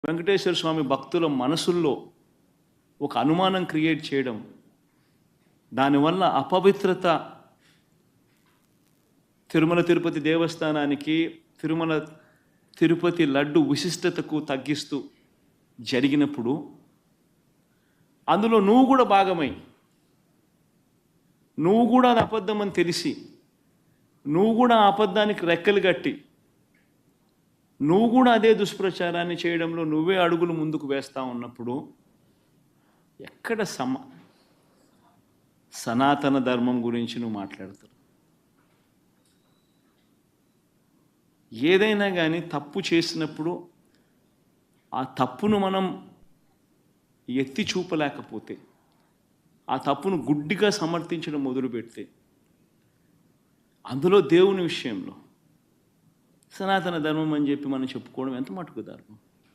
వెంకటేశ్వర స్వామి భక్తుల మనసుల్లో ఒక అనుమానం క్రియేట్ చేయడం, దానివల్ల అపవిత్రత తిరుమల తిరుపతి దేవస్థానానికి, తిరుపతి లడ్డు విశిష్టతకు తగ్గిస్తూ జరిగినప్పుడు అందులో నువ్వు కూడా భాగమై, నువ్వు కూడా అది అబద్ధం అని తెలిసి, నువ్వు కూడా ఆ అబద్ధానికి రెక్కలు కట్టి, నువ్వు కూడా అదే దుష్ప్రచారాన్ని చేయడంలో నువ్వే అడుగులు ముందుకు వేస్తూ ఉన్నప్పుడు ఎక్కడ సనాతన ధర్మం గురించి నువ్వు మాట్లాడతావు? ఏదైనా కానీ తప్పు చేసినప్పుడు ఆ తప్పును మనం ఎత్తి చూపలేకపోతే, ఆ తప్పును గుడ్డిగా సమర్థించడం మొదలుపెడితే, అందులో దేవుని విషయంలో సనాతన ధర్మం అని చెప్పి మనం చెప్పుకోవడం ఎంత మటుకు ధర్మం?